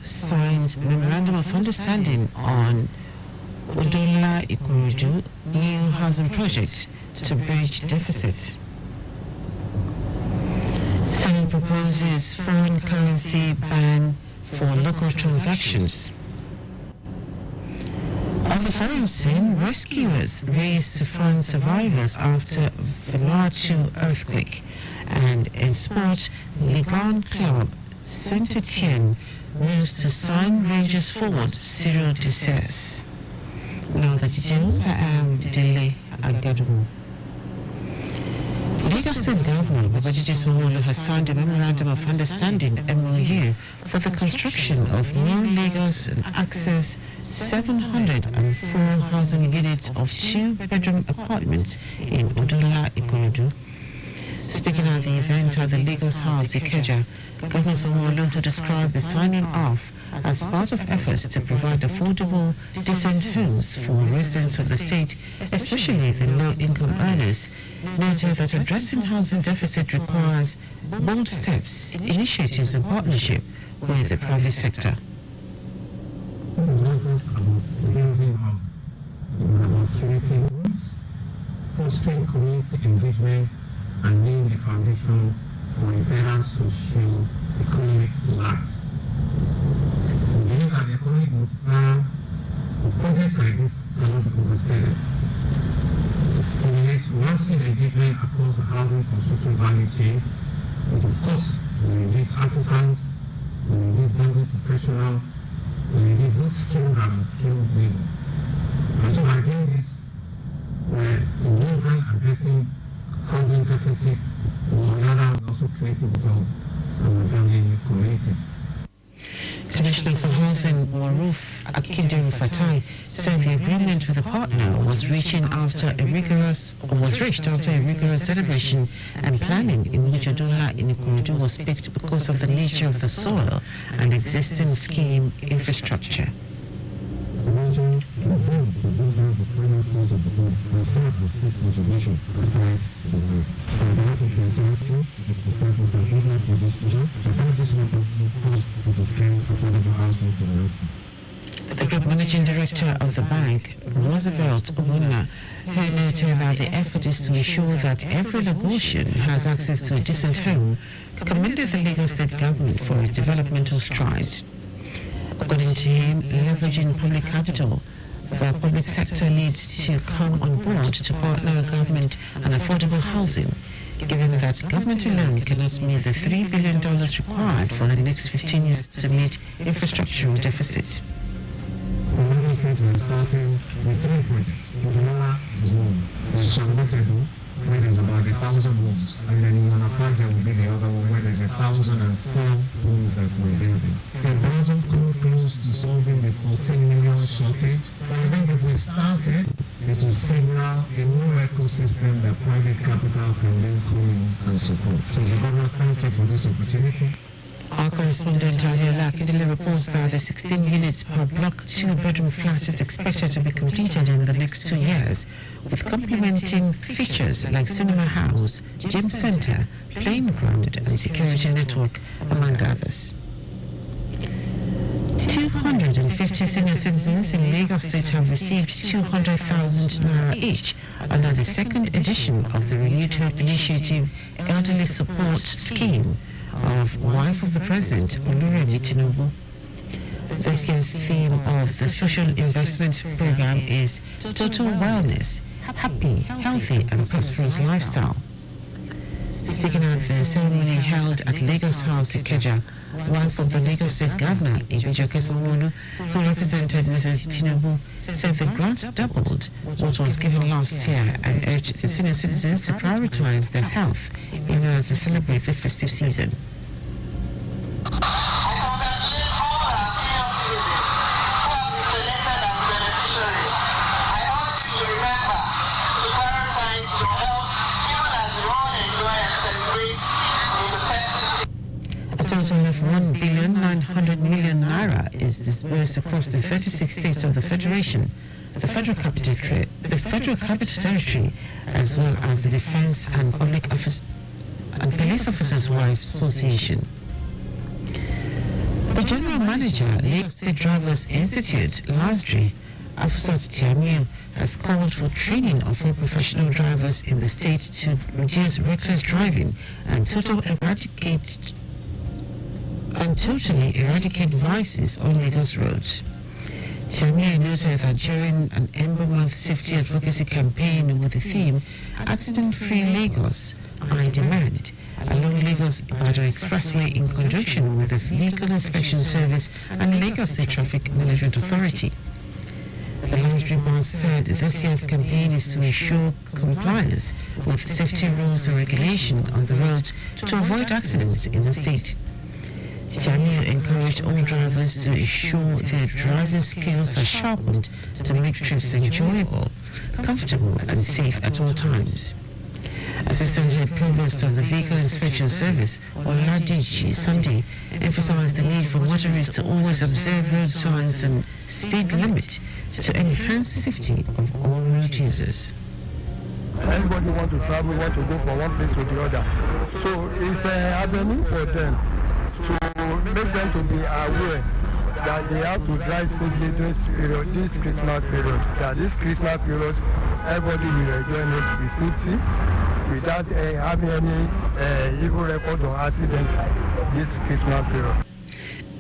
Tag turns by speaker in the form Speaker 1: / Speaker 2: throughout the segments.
Speaker 1: signs Memorandum of Understanding on Dele Agadumo new housing project to bridge deficit. Senate proposes foreign currency ban for local transactions. On the foreign scene, rescuers race to find survivors after Vanuatu earthquake. And in sport, Ligue 1 club Saint-Etienne moves to sign Rangers forward Cyril Dessers. Now the details, I am Dele Agadumo. Lagos State Governor Babajide Sanwo-Olu has signed a Memorandum of Understanding (MOU) for the construction of new Lagos and Access 704 housing units of two-bedroom apartments in Dele Agadumo. Speaking at the event at the Lagos House, Ikeja, Governor Sanwo-Olu described the signing off as part of efforts to provide affordable, decent homes for residents of the state, especially the low-income earners, noted that addressing housing deficit requires bold steps, initiatives and partnership with the private sector.
Speaker 2: Fostering community engagement and laying the foundation for a better socio-economic life. We believe that the economic multiplier of projects like this cannot be overstated. It stimulates massive engagement across the housing construction value chain, which of course will engage artisans, will engage building professionals, will engage both skilled and unskilled labor. And so by doing this, we're in one hand addressing housing deficit, while the other also creating jobs and building new communities.
Speaker 1: Commissioner for Housing Maruf Akinderu Fatai said the agreement with the partner was reached after a rigorous deliberation and planning in which Dele Agadumo was picked because of the nature of the soil and existing scheme infrastructure. The group managing director of the bank, Roosevelt Owuna, who noted that the effort is to ensure that every Lagosian has access to a decent home, commended the Lagos State government for its developmental strides. According to him, leveraging public capital, the public sector needs to come on board to partner government and affordable housing, given that government alone cannot meet the $3 billion required for the next 15 years to meet infrastructural deficit.
Speaker 2: The Lagos State was starting with 3 projects. Dele is one. There's Shangotebu, where there's about 1,000 homes, and then in Anapaja will be the other one where there's 1,004 homes that we're building. It doesn't come close to solving the 14 million shortage, but I think if we started, it will signal a new ecosystem that private capital can then come in and support. So the government, thank you for this opportunity.
Speaker 1: Our correspondent Adiola Akindele reports that the 16 units per block 2-bedroom flat is expected to be completed in the next 2 years, with complementing features like cinema house, gym center, playing ground and security network, among others. 250 senior citizens in Lagos State have received 200,000 naira each under the second edition of the Renewed Hope Initiative Elderly Support Scheme of wife of the President, Oluremi Tinubu. This year's theme of the social investment program is Total Wellness, Happy, Healthy and Prosperous Lifestyle. Speaking at the ceremony held at Lagos House, Ikeja, wife of the Lagos State Governor, Ibejoke Sanwo-Olu, who represented Mrs. Tinubu, said the grant doubled what was given last year and urged the senior citizens to prioritize their health even as they celebrate the festive season. A total of 1,900 million naira is disbursed across the 36 states of the Federation, the Federal Capital Territory, as well as the Defense and Public Office and Police Officers' Wives Association. The General Manager, Lagos State Drivers Institute, LASDRI, Afusat Tiamiu, has called for training of all professional drivers in the state to reduce reckless driving and totally eradicate vices on Lagos roads. Tiamiu noted that during an Ember Month safety advocacy campaign with the theme Accident-Free Lagos, High Demand, along Lagos-Ibadan Expressway in conjunction with the Vehicle Inspection Service and Lagos State Traffic Management Authority. The LASDRI boss said this year's campaign is to ensure compliance with safety rules and regulation on the roads to avoid accidents in the state. Tiamiu encouraged all drivers to ensure their driving skills are sharpened to make trips enjoyable, comfortable and safe at all times. Assistant Head Provost of the Vehicle Inspection Service, Oladiji Sunday, emphasized the need for motorists to always observe road signs and speed limit to enhance safety of all road users.
Speaker 3: Everybody want to travel, want to go from one place to the other. So it's an avenue for them to make them to be aware that they have to drive safely this period, this Christmas period. That this Christmas period, everybody will enjoy it to be safety without having any evil record or accident this Christmas period.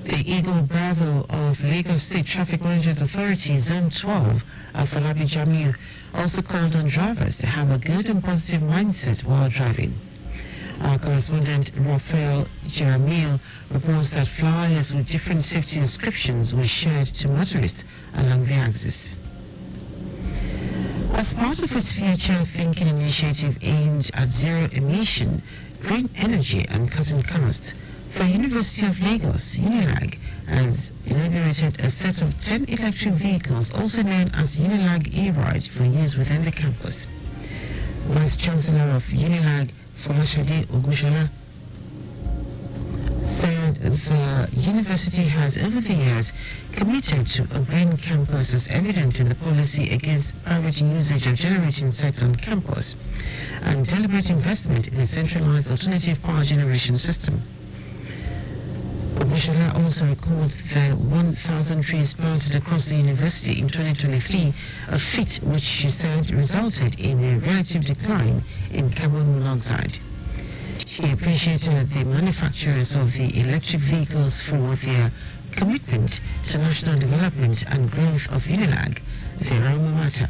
Speaker 1: The Eagle Bravo of Lagos State Traffic Management Authority Zone 12, Afolabi Jamiu, also called on drivers to have a good and positive mindset while driving. Our correspondent Raphael Jeremiel reports that flyers with different safety inscriptions were shared to motorists along the axis. As part of its future thinking initiative aimed at zero emission, green energy and cutting costs, the University of Lagos, UNILAG, has inaugurated a set of 10 electric vehicles, also known as UNILAG E-Ride, for use within the campus. Vice Chancellor of UNILAG, Folashade Ogushola, said the university has over the years committed to a green campus as evident in the policy against private usage of generating sites on campus and deliberate investment in a centralized alternative power generation system. Ogushola also records the 1,000 trees planted across the university in 2023, a feat which she said resulted in a relative decline in carbon monoxide. She appreciated the manufacturers of the electric vehicles for their commitment to national development and growth of UNILAG, their alma mater.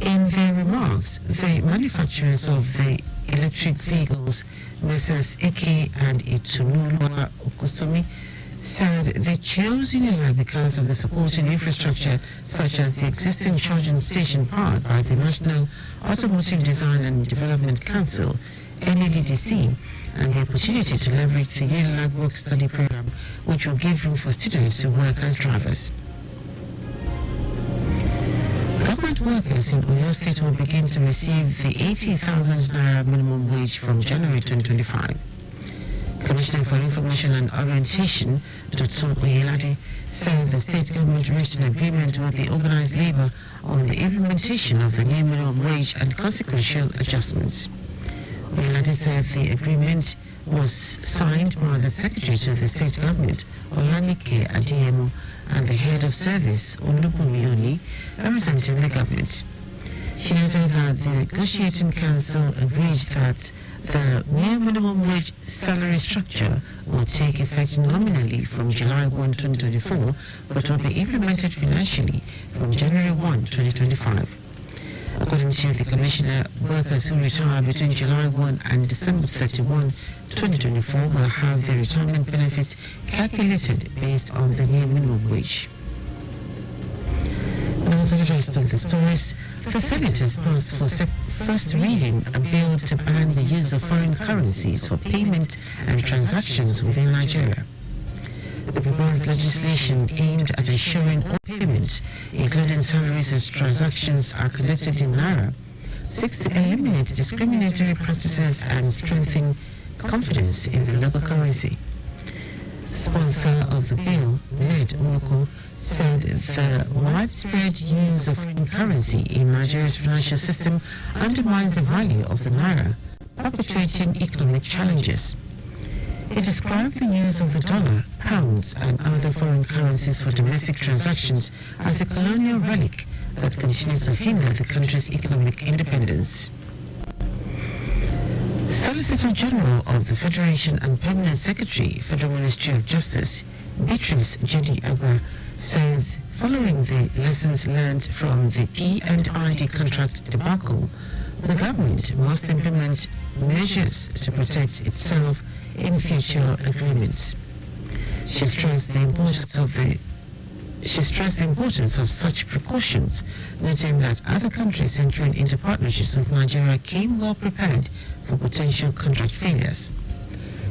Speaker 1: In their remarks, the manufacturers of the electric vehicles, Messrs. Eke and Itunulwa Okusomi, said they chose UNILAG because of the supporting infrastructure such as the existing charging station powered by the National Automotive Design and Development Council, NADDC, and the opportunity to leverage the UNILAG work study program, which will give room for students to work as drivers. Government workers in Oyo State will begin to receive the 80,000 naira minimum wage from January 2025. Commissioner for Information and Orientation, Dr. Oyelade, said the state government reached an agreement with the organized labor on the implementation of the new minimum wage and consequential adjustments. Oyelade said the agreement was signed by the Secretary to the State Government, Olanike Adiemo, and the Head of Service, Olubumi, representing the government. She noted that the negotiating council agreed that the new minimum wage salary structure will take effect nominally from July 1, 2024, but will be implemented financially from January 1, 2025. According to the Commissioner, workers who retire between July 1 and December 31, 2024 will have their retirement benefits calculated based on the new minimum wage. Now to the rest of the stories. The Senate has passed for first reading a bill to ban the use of foreign currencies for payment and transactions within Nigeria. The proposed legislation aimed at ensuring all payments, including salaries and transactions, are conducted in Naira, seeks to eliminate discriminatory practices and strengthen confidence in the local currency. Sponsor of the bill, Ned Nwoko, said the widespread use of foreign currency in Nigeria's financial system undermines the value of the Naira, perpetuating economic challenges. It described the use of the dollar, pounds and other foreign currencies for domestic transactions as a colonial relic that continues to hinder the country's economic independence. Solicitor General of the Federation and Permanent Secretary, Federal Ministry of Justice, Beatrice Dele Agadumo, says following the lessons learned from the P&ID contract debacle, the government must implement measures to protect itself in future agreements. She stressed the importance of such precautions, noting that other countries entering into partnerships with Nigeria came well prepared for potential contract failures.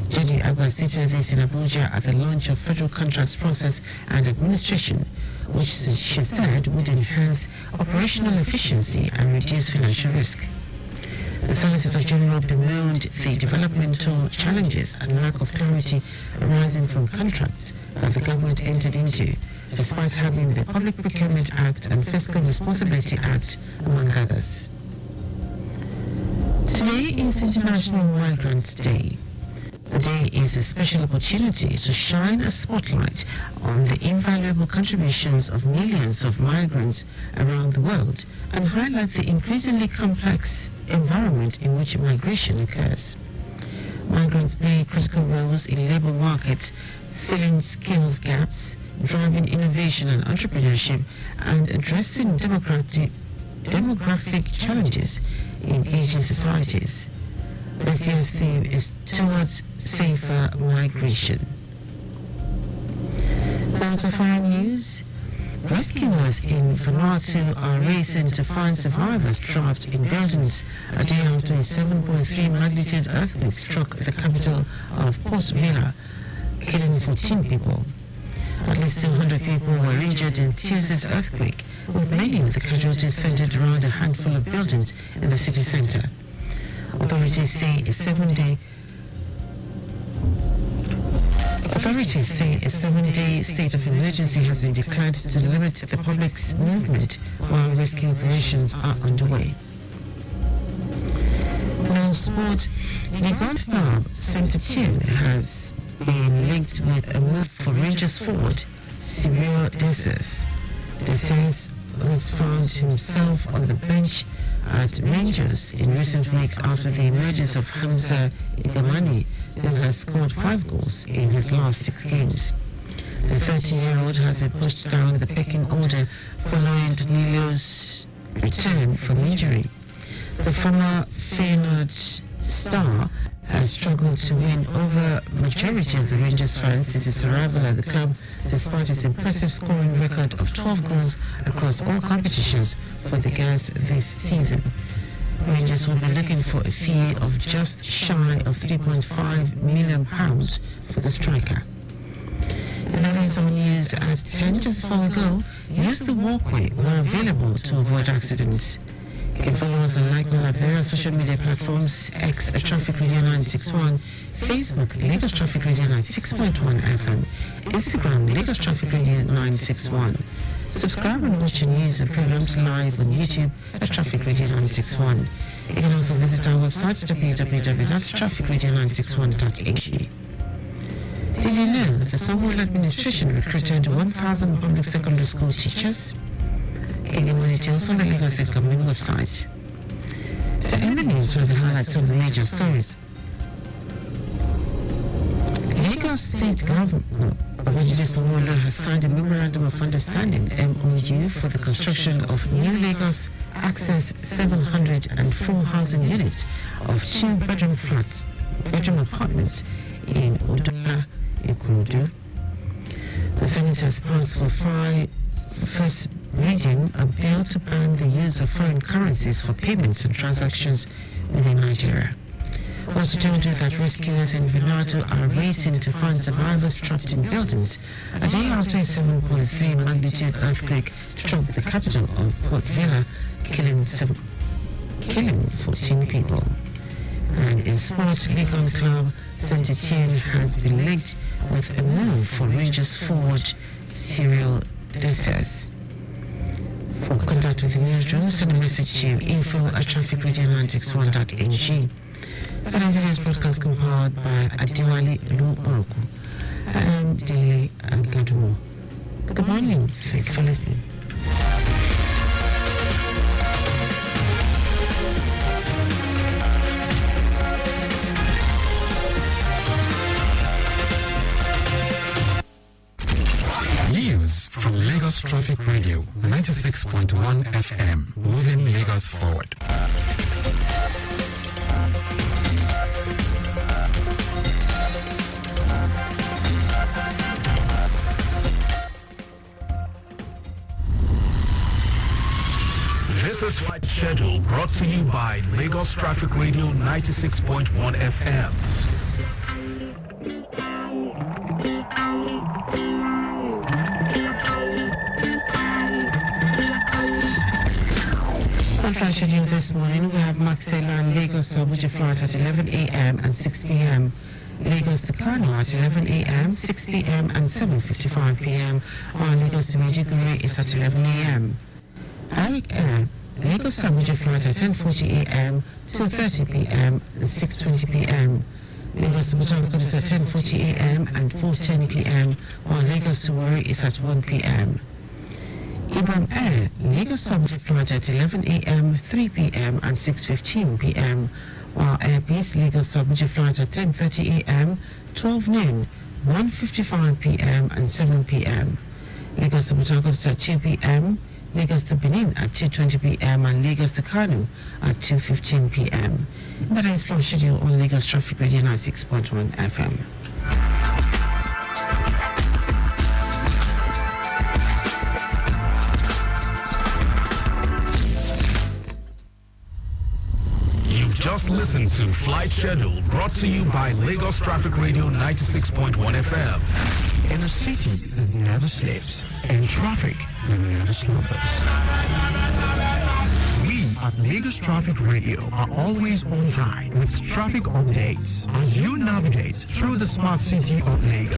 Speaker 1: Dele Agadumo stated this in Abuja at the launch of Federal Contracts Process and Administration, which she said would enhance operational efficiency and reduce financial risk. The Solicitor General bemoaned the developmental challenges and lack of clarity arising from contracts that the government entered into, despite having the Public Procurement Act and Fiscal Responsibility Act, among others. Today is International Migrants' Day. The day is a special opportunity to shine a spotlight on the invaluable contributions of millions of migrants around the world and highlight the increasingly complex environment in which migration occurs. Migrants play critical roles in labor markets, filling skills gaps, driving innovation and entrepreneurship, and addressing demographic challenges in aging societies. This year's theme is Towards Safer Migration. Now to foreign news. Rescuers in Vanuatu are racing to find survivors trapped in buildings a day after a 7.3 magnitude earthquake struck the capital of Port Vila, killing 14 people. At least 200 people were injured in Tuesday's earthquake, with many of the casualties centered around a handful of buildings in the city center. Authorities say a seven-day state of emergency has been declared to limit the public's movement while rescue operations are underway. Now, sport. Ligue club Saint-Etienne has been linked with a move for Rangers forward Cyril Dessers. Dessers has found himself on the bench at Rangers in recent weeks after the emergence of Hamza Igamani, who has scored 5 goals in his last 6 games. The 30-year-old has been pushed down the pecking order following Danilo's return from injury. The former Feyenoord star has struggled to win over majority of the Rangers fans since his arrival at the club, despite his impressive scoring record of 12 goals across all competitions for the Gas this season. Rangers will be looking for a fee of just shy of £3.5 million for the striker. And that is all news at 10 just before we go. Use the walkway where available to avoid accidents. You can follow us and like all our various social media platforms: X at Traffic Radio 961, Facebook Lagos Traffic Radio 96.1 FM, Instagram Lagos Traffic Radio 961. Subscribe and watch your news and programs live on YouTube at Traffic Radio 961. You can also visit our website www.trafficradio961.ag. Did you know that the Somewhere administration recruited 1,000 public secondary school teachers? Getting more details on the Lagos State Government website. To end the news are the highlights of the major stories. Lagos State Government has signed a Memorandum of Understanding (MOU) for the construction of New Lagos Access 704 housing units of 2-bedroom apartments in Odola, Ikorodu. The Senate has passed for first reading a bill to ban the use of foreign currencies for payments and transactions within Nigeria. Also told you that rescuers in Vanuatu are racing to find survivors trapped in buildings a day after a 7.3 magnitude earthquake struck the capital of Port Vila, killing 14 people. And in sport, Ligue club Saint-Etienne has been linked with a move for Rangers forward Cyril Dessers. For contact with the newsroom, send a message to info@trafficradio961.ng. That is today's broadcast compiled by Adiwali Luoroku and Dele Agadumo. Good morning. Thank you for listening.
Speaker 4: News from Lagos Traffic Radio 96.1 FM, moving Lagos forward.
Speaker 5: This is Flight Schedule brought to you by Lagos Traffic Radio 96.1 FM.
Speaker 1: On flight schedule this morning, we have Marcelo and Lagos Abuja flight at 11 a.m. and 6 p.m. Lagos to Kano at 11 a.m., 6 p.m. and 7:55 p.m. While Lagos to Maiduguri is at 11 a.m. Arik Air, Lagos Abuja flight at 10:40 a.m. till 30 p.m. and 6:20 p.m. Lagos to Port Harcourt is at 10:40 a.m. and 4:10 p.m. while Lagos to Warri is at 1 p.m. Ibom Air, Lagos Abuja flight at 11 a.m., 3 p.m. and 6:15 p.m. while Air Peace Lagos Abuja flight at 10:30 a.m., 12 noon, 1:55 p.m. and 7 p.m. Lagos to Port Harcourt is at 2 p.m. Lagos to Benin at 2:20 p.m. and Lagos to Kano at 2:15 p.m. That is flight schedule on Lagos Traffic Radio 96.1 FM.
Speaker 5: You've just listened to Flight Schedule brought to you by Lagos Traffic Radio 96.1 FM.
Speaker 4: In a city that never sleeps, and traffic that never slumbers. We at Lagos Traffic Radio are always on time with traffic updates as you navigate through the smart city of Lagos.